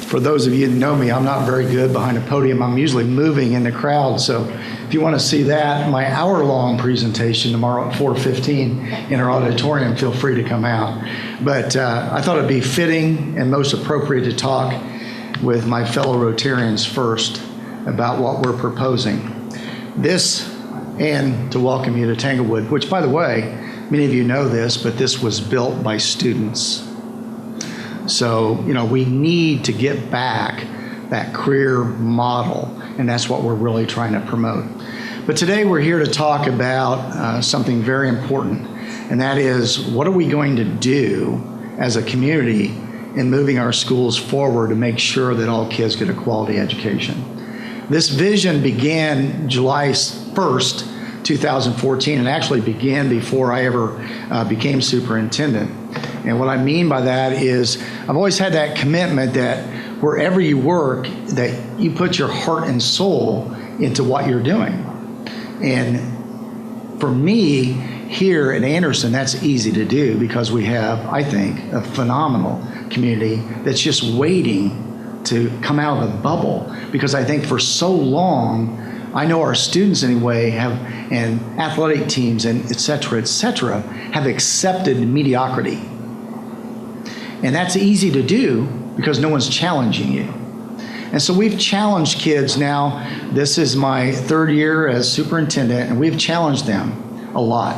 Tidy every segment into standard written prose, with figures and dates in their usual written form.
For those of you that know me, I'm not very good behind a podium. I'm usually moving in the crowd. So if you want to see that, my hour-long presentation tomorrow at 4:15 in our auditorium, feel free to come out. But I thought it'd be fitting and most appropriate to talk with my fellow Rotarians first about what we're proposing. This, and to welcome you to Tanglewood, which, by the way, many of you know this, but this was built by students. So, we need to get back that career model, and that's what we're really trying to promote. But today we're here to talk about something very important, and that is, what are we going to do as a community in moving our schools forward to make sure that all kids get a quality education? This vision began July 1st, 2014, and actually began before I ever became superintendent. And what I mean by that is I've always had that commitment that wherever you work, that you put your heart and soul into what you're doing. And for me, here at Anderson, that's easy to do because we have, I think, a phenomenal community that's just waiting to come out of the bubble. Because I think for so long, I know our students anyway and athletic teams and et cetera, have accepted mediocrity. And that's easy to do because no one's challenging you. And so we've challenged kids now. This is my third year as superintendent, and we've challenged them a lot.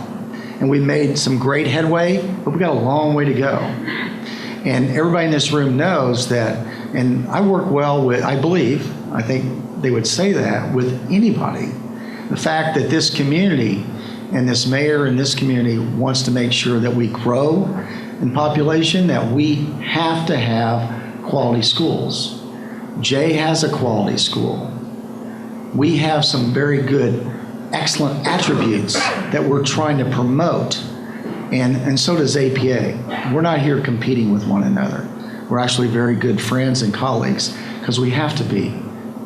And we've made some great headway, but we've got a long way to go. And everybody in this room knows that, and I work well with, I think they would say that, with anybody. The fact that this community and this mayor in this community wants to make sure that we grow in population, that we have to have quality schools. Jay has a quality school. We have some very good, excellent attributes that we're trying to promote, and so does APA. We're not here competing with one another. We're actually very good friends and colleagues because we have to be.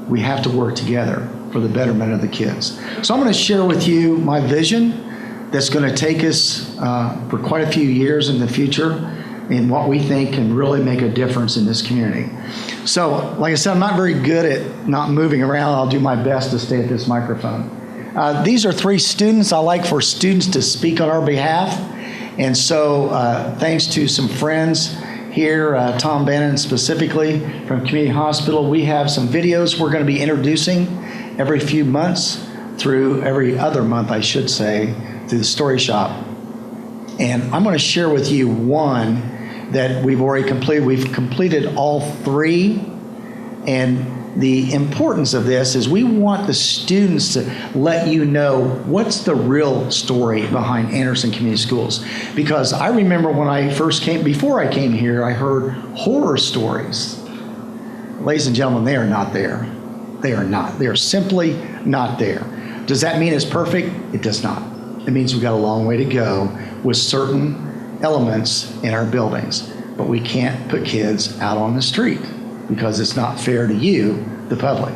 We have to work together for the betterment of the kids. So I'm going to share with you my vision that's going to take us for quite a few years in the future in what we think can really make a difference in this community. So, like I said, I'm not very good at not moving around. I'll do my best to stay at this microphone. These are 3 students. I like for students to speak on our behalf. And so thanks to some friends here, Tom Bannon specifically from Community Hospital, we have some videos we're going to be introducing every few months every other month, I should say, through the Story Shop. And I'm going to share with you one that we've already completed. We've completed all 3. And the importance of this is we want the students to let you know what's the real story behind Anderson Community Schools. Because I remember when I first before I came here, I heard horror stories. Ladies and gentlemen, they are not there. They are not. They are simply not there. Does that mean it's perfect? It does not. It means we've got a long way to go with certain elements in our buildings. But we can't put kids out on the street because it's not fair to you, the public.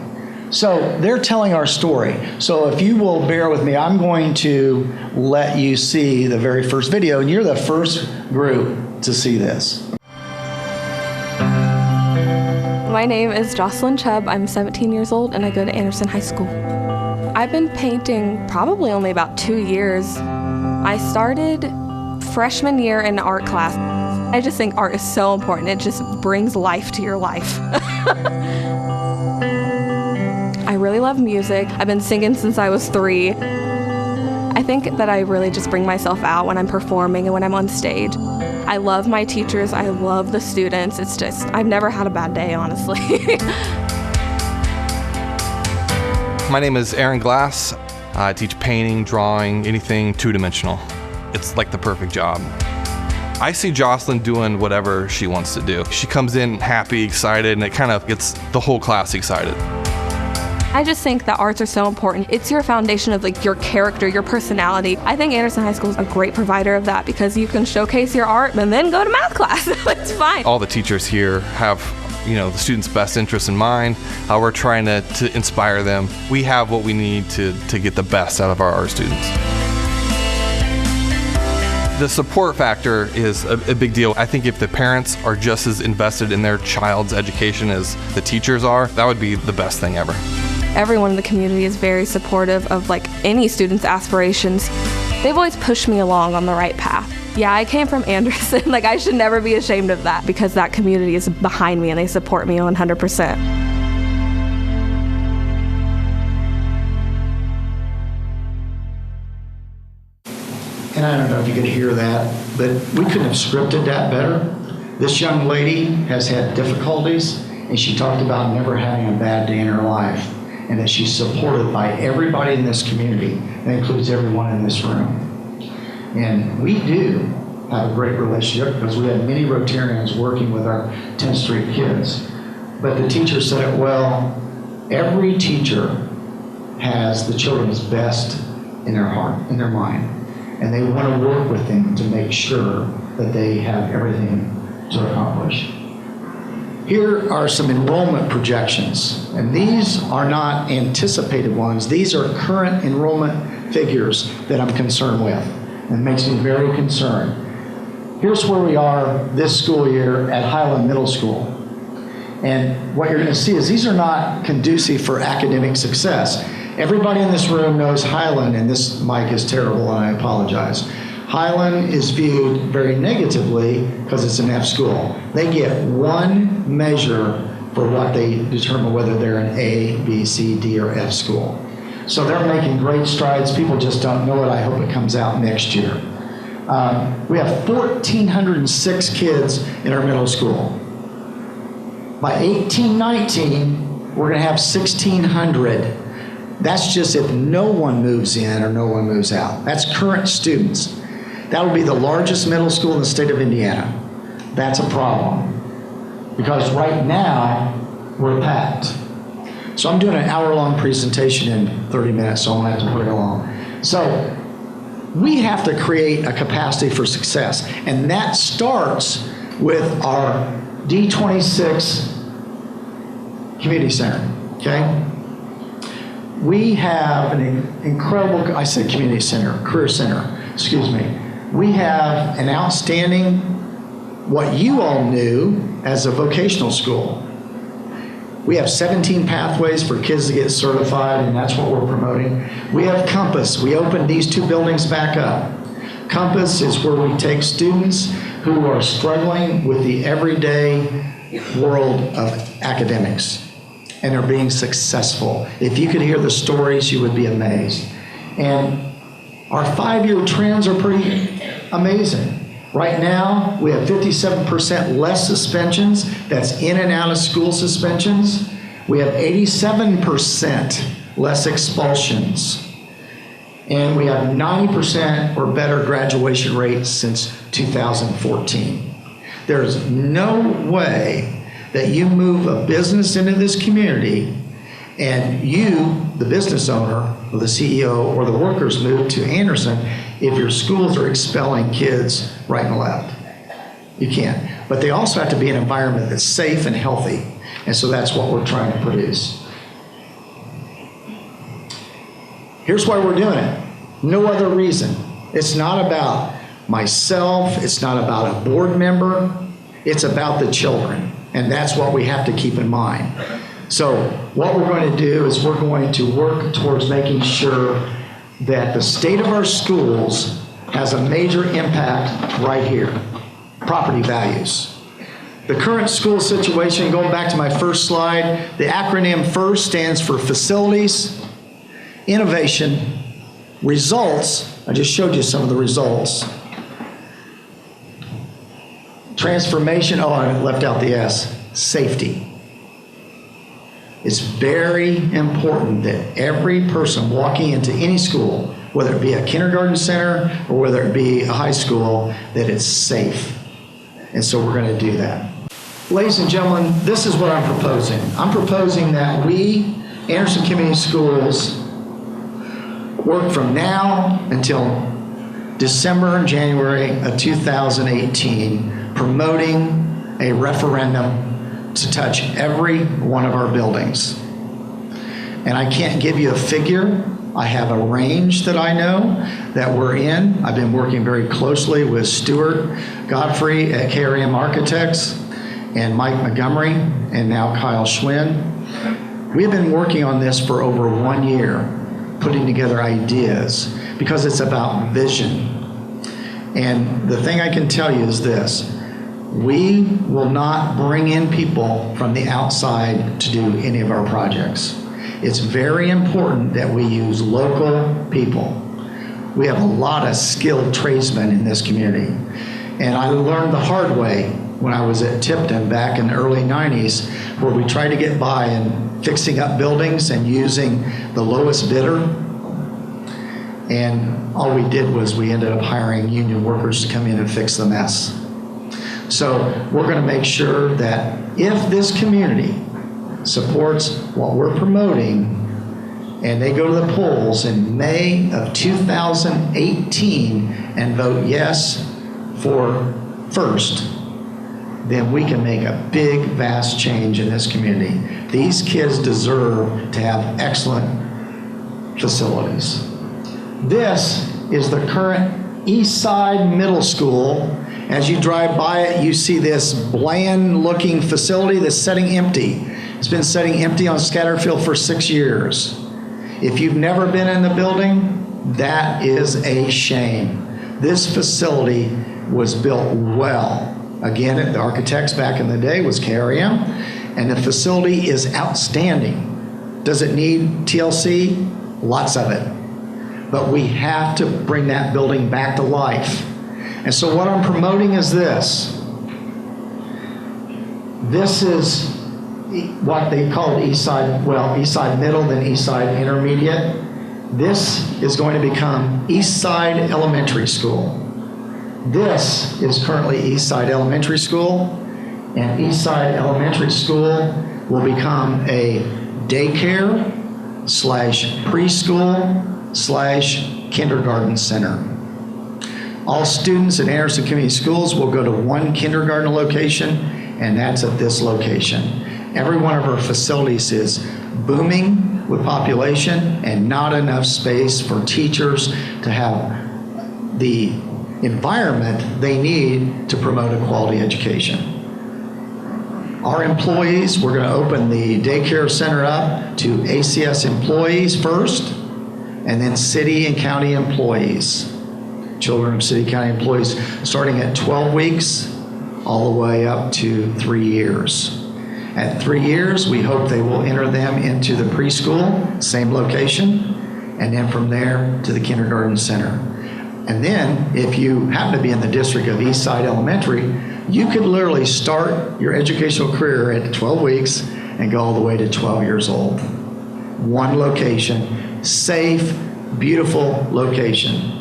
So they're telling our story. So if you will bear with me, I'm going to let you see the very first video, and you're the first group to see this. My name is Jocelyn Chubb. I'm 17 years old, and I go to Anderson High School. I've been painting probably only about 2 years. I started freshman year in art class. I just think art is so important. It just brings life to your life. I really love music. I've been singing since I was 3. I think that I really just bring myself out when I'm performing and when I'm on stage. I love my teachers. I love the students. It's just, I've never had a bad day, honestly. My name is Aaron Glass. I teach painting, drawing, anything two-dimensional. It's like the perfect job. I see Jocelyn doing whatever she wants to do. She comes in happy, excited, and it kind of gets the whole class excited. I just think that arts are so important. It's your foundation of like your character, your personality. I think Anderson High School is a great provider of that because you can showcase your art and then go to math class. It's fine. All the teachers here have the students' best interests in mind. We're trying to inspire them. We have what we need to get the best out of our art students. The support factor is a big deal. I think if the parents are just as invested in their child's education as the teachers are, that would be the best thing ever. Everyone in the community is very supportive of any student's aspirations. They've always pushed me along on the right path. Yeah, I came from Anderson. I should never be ashamed of that because that community is behind me and they support me 100%. And I don't know if you could hear that, but we couldn't have scripted that better. This young lady has had difficulties, and she talked about never having a bad day in her life, and that she's supported by everybody in this community. That includes everyone in this room. And we do have a great relationship because we have many Rotarians working with our 10th Street kids. But the teacher said it well, every teacher has the children's best in their heart, in their mind. And they want to work with them to make sure that they have everything to accomplish. Here are some enrollment projections, and these are not anticipated ones. These are current enrollment figures that I'm concerned with, and it makes me very concerned. Here's where we are this school year at Highland Middle School. And what you're going to see is these are not conducive for academic success. Everybody in this room knows Highland, and this mic is terrible, and I apologize. Highland is viewed very negatively because it's an F school. They get one measure for what they determine whether they're an A, B, C, D, or F school. So they're making great strides. People just don't know it. I hope it comes out next year. We have 1,406 kids in our middle school. By 1819, we're going to have 1,600. That's just if no one moves in or no one moves out. That's current students. That will be the largest middle school in the state of Indiana. That's a problem because right now we're packed. So I'm doing an hour-long presentation in 30 minutes, so I'm going to have to hurry along. So we have to create a capacity for success, and that starts with our D26 community center, okay? We have an incredible, I said community center, career center, excuse me. We have an outstanding, what you all knew as a vocational school. We have 17 pathways for kids to get certified, and that's what we're promoting. We have Compass. We opened these two buildings back up. Compass is where we take students who are struggling with the everyday world of academics and are being successful. If you could hear the stories, you would be amazed. And our 5-year trends are pretty amazing. Right now, we have 57% less suspensions. That's in and out of school suspensions. We have 87% less expulsions. And we have 90% or better graduation rates since 2014. There's no way that you move a business into this community and you, the business owner or the CEO or the workers, move to Anderson if your schools are expelling kids right and left. You can't. But they also have to be an environment that's safe and healthy. And so that's what we're trying to produce. Here's why we're doing it. No other reason. It's not about myself. It's not about a board member. It's about the children. And that's what we have to keep in mind. So what we're going to do is we're going to work towards making sure that the state of our schools has a major impact right here. Property values. The current school situation, going back to my first slide, the acronym FIRST stands for Facilities, Innovation, Results. I just showed you some of the results. Transformation, oh, I left out the S, safety. It's very important that every person walking into any school, whether it be a kindergarten center or whether it be a high school, that it's safe. And so we're going to do that. Ladies and gentlemen, this is what I'm proposing. I'm proposing that we, Anderson Community Schools, work from now until December and January of 2018 promoting a referendum to touch every one of our buildings. And I can't give you a figure I have a range that I know that we're in. I've been working very closely with Stuart Godfrey at KRM Architects and Mike Montgomery and now Kyle Schwinn. We have been working on this for over 1 year, putting together ideas because it's about vision. And the thing I can tell you is this: we will not bring in people from the outside to do any of our projects. It's very important that we use local people. We have a lot of skilled tradesmen in this community. And I learned the hard way when I was at Tipton back in the early 90s, where we tried to get by in fixing up buildings and using the lowest bidder. And all we did was we ended up hiring union workers to come in and fix the mess. So we're going to make sure that if this community supports what we're promoting and they go to the polls in May of 2018 and vote yes for first, then we can make a big, vast change in this community. These kids deserve to have excellent facilities. This is the current Eastside Middle School. As you drive by it, you see this bland-looking facility that's sitting empty. It's been sitting empty on Scatterfield for 6 years. If you've never been in the building, that is a shame. This facility was built well. Again, the architects back in the day was KRM, and the facility is outstanding. Does it need TLC? Lots of it. But we have to bring that building back to life. And so what I'm promoting is this. This is what they called Eastside, well, Eastside Middle, then Eastside Intermediate. This is going to become Eastside Elementary School. This is currently Eastside Elementary School, and Eastside Elementary School will become a daycare / preschool / kindergarten center. All students in Anderson Community Schools will go to one kindergarten location, and that's at this location. Every one of our facilities is booming with population and not enough space for teachers to have the environment they need to promote a quality education. Our employees, we're going to open the daycare center up to ACS employees first, and then city and county employees. Children of city county employees starting at 12 weeks all the way up to 3 years. At 3 years, we hope they will enter them into the preschool, same location, and then from there to the kindergarten center. And then if you happen to be in the district of Eastside Elementary, you could literally start your educational career at 12 weeks and go all the way to 12 years old. One location, safe, beautiful location.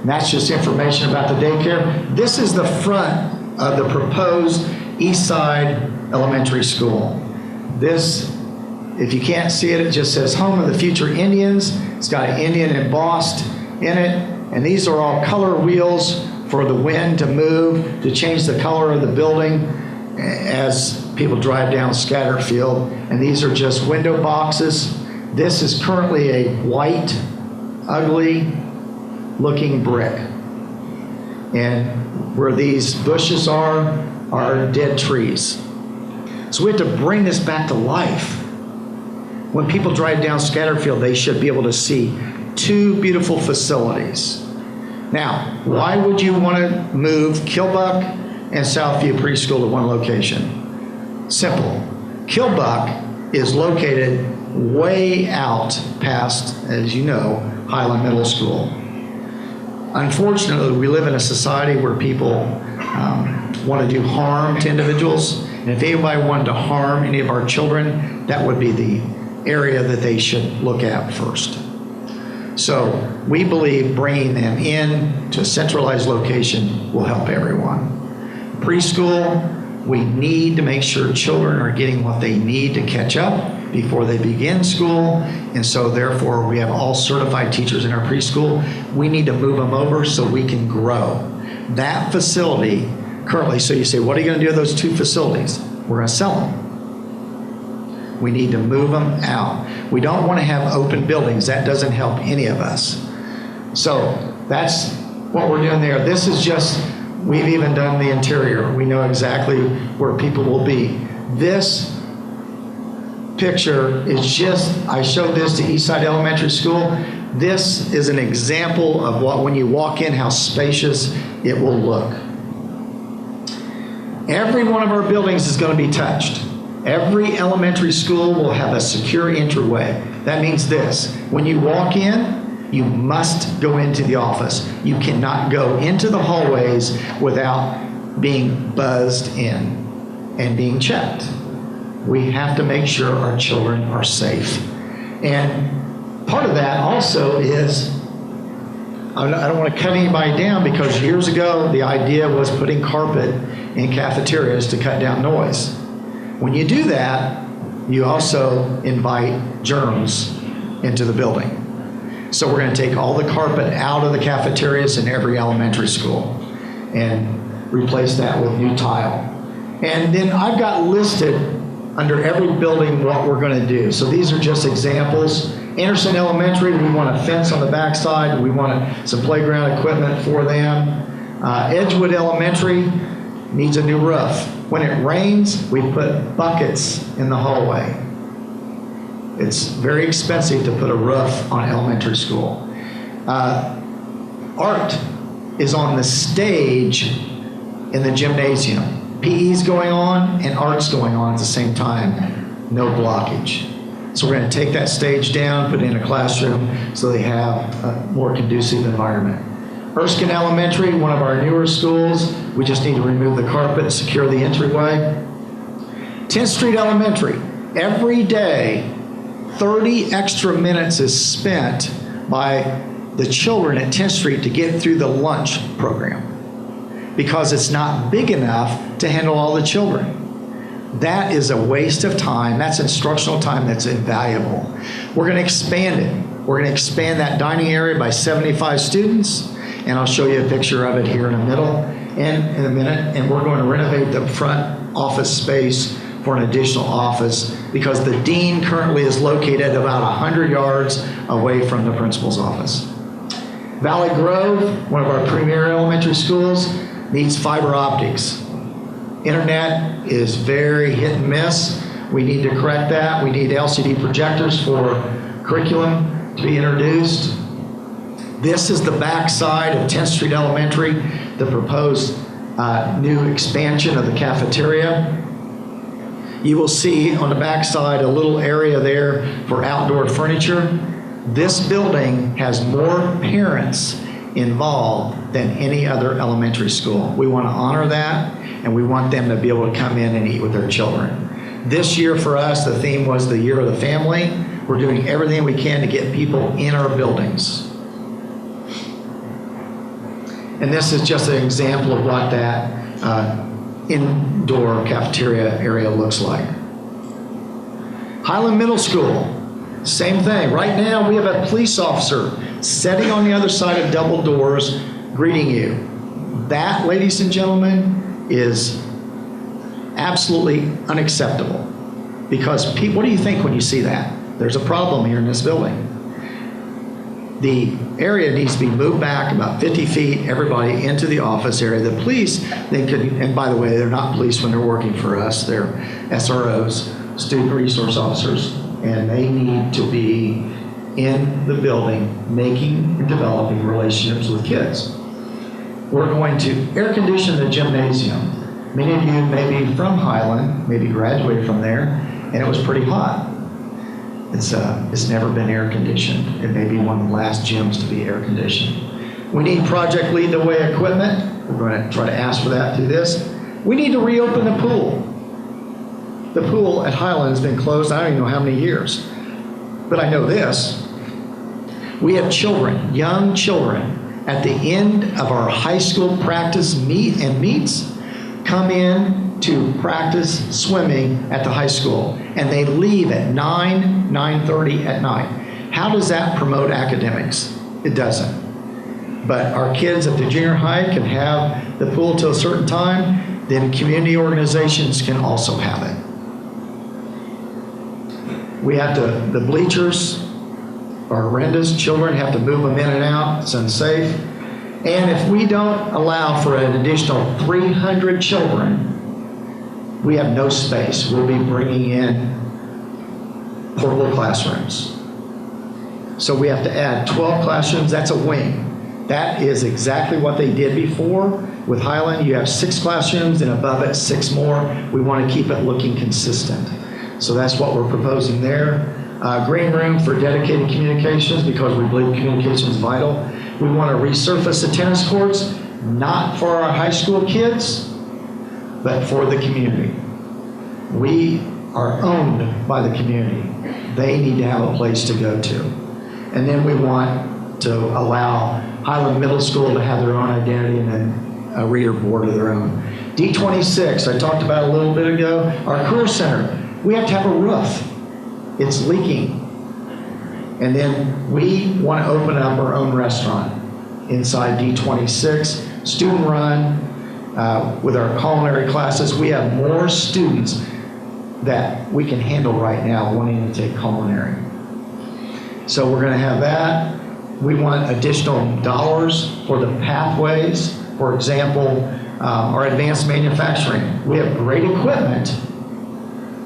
And that's just information about the daycare. This is the front of the proposed Eastside Elementary School. This, if you can't see it, it just says Home of the Future Indians. It's got an Indian embossed in it. And these are all color wheels for the wind to move, to change the color of the building as people drive down Scatterfield. And these are just window boxes. This is currently a white, ugly looking brick. And where these bushes are dead trees. So we have to bring this back to life. When people drive down Scatterfield, they should be able to see two beautiful facilities. Now, why would you want to move Kilbuck and Southview Preschool to one location? Simple. Kilbuck is located way out past, as you know, Highland Middle School. Unfortunately, we live in a society where people want to do harm to individuals. And if anybody wanted to harm any of our children, that would be the area that they should look at first. So we believe bringing them in to a centralized location will help everyone. Preschool, we need to make sure children are getting what they need to catch up before they begin school, and so therefore we have all certified teachers in our preschool. We need to move them over so we can grow. That facility currently, so you say, what are you going to do with those two facilities? We're going to sell them. We need to move them out. We don't want to have open buildings. That doesn't help any of us. So that's what we're doing there. This is just, we've even done the interior. We know exactly where people will be. This picture is just, I showed this to Eastside Elementary School. This is an example of what, when you walk in, how spacious it will look. Every one of our buildings is going to be touched. Every elementary school will have a secure entryway. That means this: when you walk in, you must go into the office. You cannot go into the hallways without being buzzed in and being checked. We have to make sure our children are safe. And part of that also is, I don't want to cut anybody down, because years ago the idea was putting carpet in cafeterias to cut down noise. When you do that, you also invite germs into the building. So we're going to take all the carpet out of the cafeterias in every elementary school and replace that with new tile. And then I've got listed under every building what we're going to do. So these are just examples. Anderson Elementary, we want a fence on the backside. We want some playground equipment for them. Edgewood Elementary needs a new roof. When it rains, we put buckets in the hallway. It's very expensive to put a roof on elementary school. Art is on the stage in the gymnasium. PE's going on and art's going on at the same time. No blockage. So we're going to take that stage down, put it in a classroom so they have a more conducive environment. Erskine Elementary, one of our newer schools, we just need to remove the carpet and secure the entryway. 10th Street Elementary, every day, 30 extra minutes is spent by the children at 10th Street to get through the lunch program because it's not big enough to handle all the children. That is a waste of time. That's instructional time that's invaluable. We're going to expand it. We're going to expand that dining area by 75 students, and I'll show you a picture of it here in a minute. And we're going to renovate the front office space for an additional office because the dean currently is located about 100 yards away from the principal's office. Valley Grove, one of our premier elementary schools, needs fiber optics. Internet is very hit and miss. We need to correct that. We need LCD projectors for curriculum to be introduced. This is the back side of 10th Street Elementary, the proposed new expansion of the cafeteria. You will see on the back side a little area there for outdoor furniture. This building has more parents involved than any other elementary school. We want to honor that, and we want them to be able to come in and eat with their children. This year for us, the theme was the Year of the Family. We're doing everything we can to get people in our buildings. And this is just an example of what that indoor cafeteria area looks like. Highland Middle School, same thing. Right now we have a police officer sitting on the other side of double doors greeting you. That, ladies and gentlemen, is absolutely unacceptable. Because what do you think when you see that? There's a problem here in this building. The area needs to be moved back about 50 feet, everybody into the office area. The police, they could, and by the way, they're not police when they're working for us. They're SROs, student resource officers, and they need to be in the building making and developing relationships with kids. We're going to air condition the gymnasium. Many of you may be from Highland, maybe graduated from there, and it was pretty hot. It's never been air conditioned. It may be one of the last gyms to be air conditioned. We need Project Lead the Way equipment. We're going to try to ask for that through this. We need to reopen the pool. The pool at Highland has been closed, I don't even know how many years. But I know this. We have children, young children, at the end of our high school practice meets, come in to practice swimming at the high school, and they leave at 9:30 at night. How does that promote academics? It doesn't. But our kids at the junior high can have the pool till a certain time, then community organizations can also have it. We have to, the bleachers are horrendous. Children have to move them in and out. It's unsafe. And if we don't allow for an additional 300 children, we have no space. We'll be bringing in portable classrooms. So we have to add 12 classrooms. That's a wing. That is exactly what they did before. With Highland, you have 6 classrooms, and above it, 6 more. We want to keep it looking consistent. So that's what we're proposing there. Green room for dedicated communications, because we believe communication is vital. We want to resurface the tennis courts, not for our high school kids, but for the community. We are owned by the community. They need to have a place to go to. And then we want to allow Highland Middle School to have their own identity and then a reader board of their own. D26, I talked about a little bit ago. Our career center, we have to have a roof. It's leaking. And then we want to open up our own restaurant inside D26, student run. With our culinary classes, we have more students that we can handle right now wanting to take culinary. So we're going to have that. We want additional dollars for the pathways. For example, our advanced manufacturing. We have great equipment,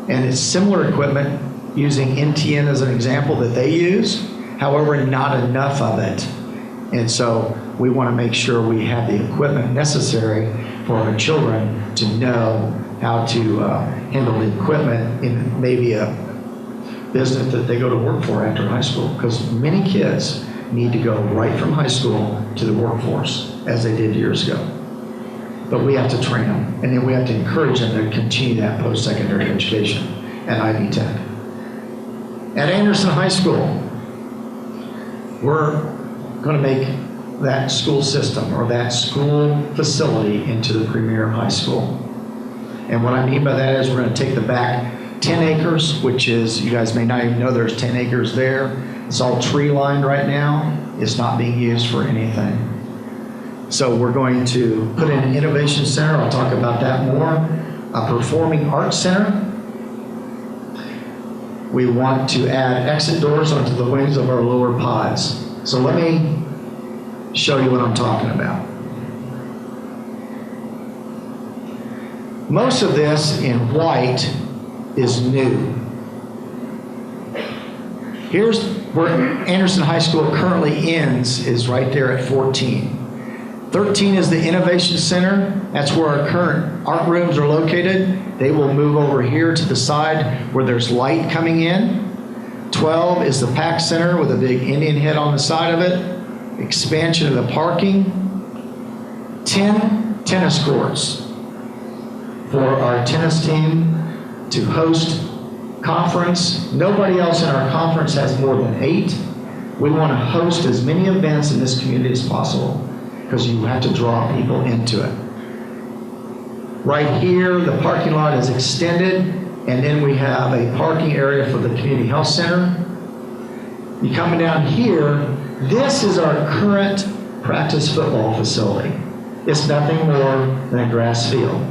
and it's similar equipment using NTN as an example that they use. However, not enough of it. And so we want to make sure we have the equipment necessary for our children to know how to handle the equipment in maybe a business that they go to work for after high school, because many kids need to go right from high school to the workforce as they did years ago. But we have to train them, and then we have to encourage them to continue that post-secondary education at Ivy Tech. At Anderson High School, we're going to make that school system or that school facility into the premier high school. And what I mean by that is we're going to take the back 10 acres, which is, you guys may not even know there's 10 acres there. It's all tree lined right now. It's not being used for anything. So we're going to put in an innovation center. I'll talk about that more. A performing arts center. We want to add exit doors onto the wings of our lower pods. So let me show you what I'm talking about. Most of this in white is new. Here's where Anderson High School currently ends, is right there at 14. 13 is the Innovation Center. That's where our current art rooms are located. They will move over here to the side where there's light coming in. 12 is the PAC Center with a big Indian head on the side of it. Expansion of the parking. 10 tennis courts for our tennis team to host conference. Nobody else in our conference has more than 8. We want to host as many events in this community as possible, because you have to draw people into it. Right here, the parking lot is extended, and then we have a parking area for the community health center. You coming down here, this is our current practice football facility. It's nothing more than a grass field.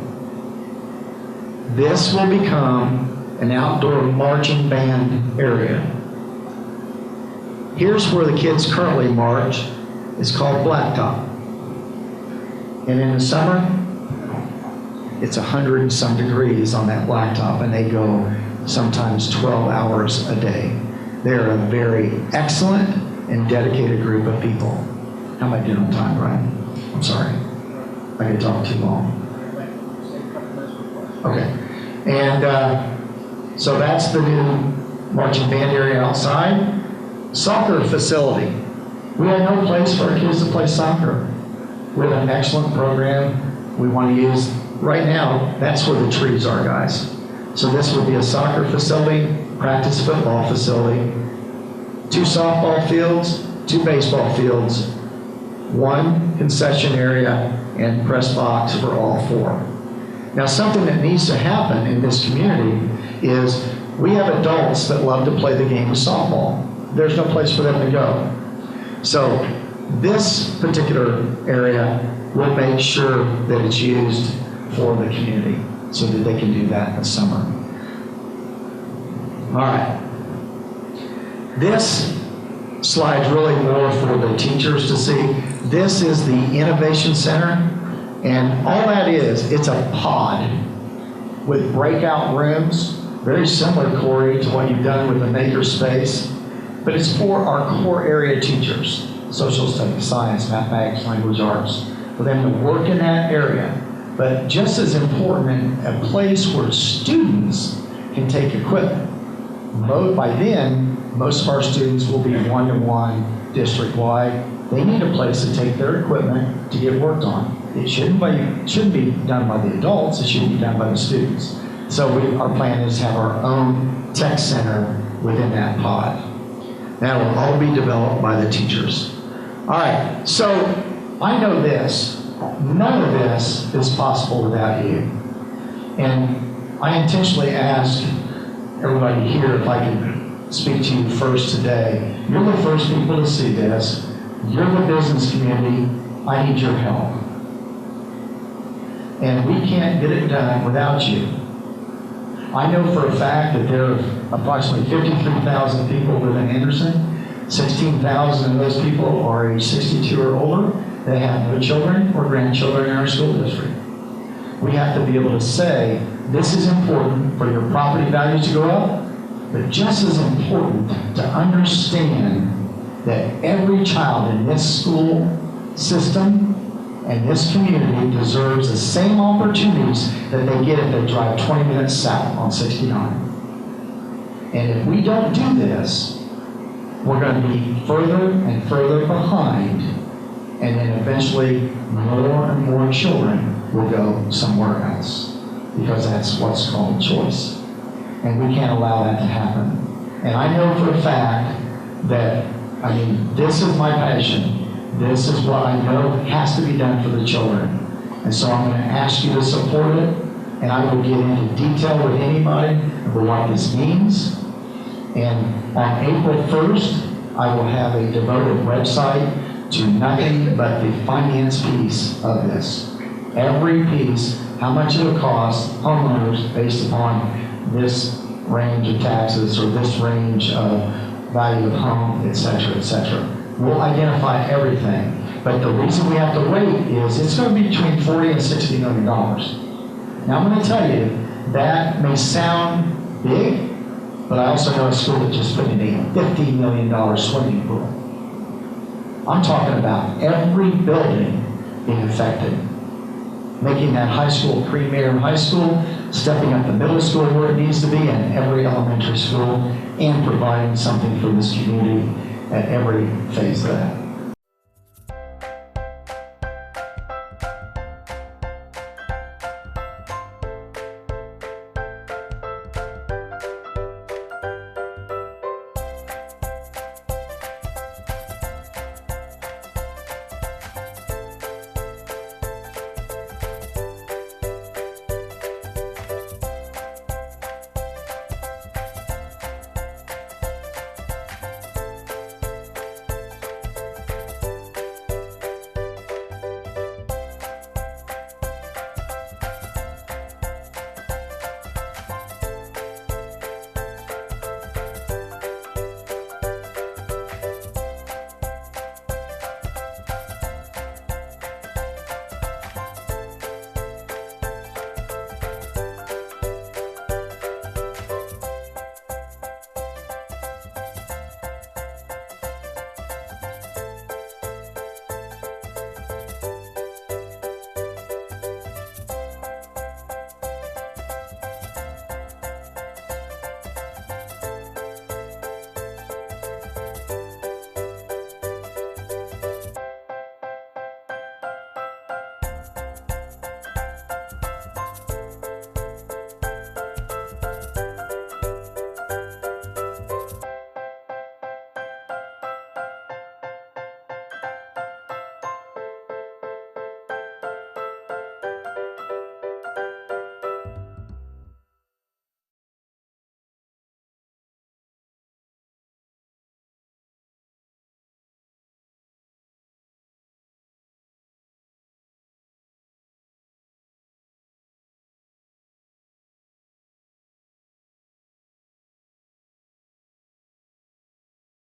This will become an outdoor marching band area. Here's where the kids currently march. It's called Blacktop. And in the summer, it's 100 and some degrees on that blacktop, and they go sometimes 12 hours a day. They're a very excellent and dedicated group of people. How am I doing on time, Brian? I'm sorry. I could talk too long. Okay. And so that's the new marching band area outside. Soccer facility. We have no place for our kids to play soccer. We have an excellent program. We want to use, right now, that's where the trees are, guys. So this would be a soccer facility, practice football facility, 2 softball fields, 2 baseball fields, 1 concession area, and press box for all 4. Now, something that needs to happen in this community is we have adults that love to play the game of softball. There's no place for them to go. So this particular area will make sure that it's used for the community so that they can do that in the summer. All right. This slide's really more for the teachers to see. This is the Innovation Center, and all that is, it's a pod with breakout rooms, very similar, Corey, to what you've done with the maker space, but it's for our core area teachers, social studies, science, mathematics, language arts, for them to work in that area. But just as important, a place where students can take equipment. By then, most of our students will be one-to-one district-wide. They need a place to take their equipment to get worked on. It shouldn't be done by the adults, it should be done by the students. So our plan is to have our own tech center within that pod. That will all be developed by the teachers. All right, so I know this. None of this is possible without you. And I intentionally asked everybody here if I could speak to you first today. You're the first people to see this. You're the business community. I need your help. And we can't get it done without you. I know for a fact that there are approximately 53,000 people live in Anderson. 16,000 of those people are age 62 or older. They have no children or grandchildren in our school district. We have to be able to say, this is important for your property values to go up, but just as important to understand that every child in this school system and this community deserves the same opportunities that they get if they drive 20 minutes south on 69. And if we don't do this, we're going to be further and further behind, and then eventually more and more children will go somewhere else, because that's what's called choice. And we can't allow that to happen. And I know for a fact that, this is my passion. This is what I know has to be done for the children. And so I'm going to ask you to support it, and I will get into detail with anybody about what this means. And on April 1st, I will have a devoted website to nothing but the finance piece of this. Every piece, how much it'll cost homeowners based upon this range of taxes or this range of value of home, et cetera, et cetera. We'll identify everything. But the reason we have to wait is it's going to be between $40 and $60 million. Now I'm going to tell you, that may sound big, but I also know a school that just put in a $50 million swimming pool. I'm talking about every building being affected. Making that high school premier high school, stepping up the middle school where it needs to be, and every elementary school, and providing something for this community at every phase of that.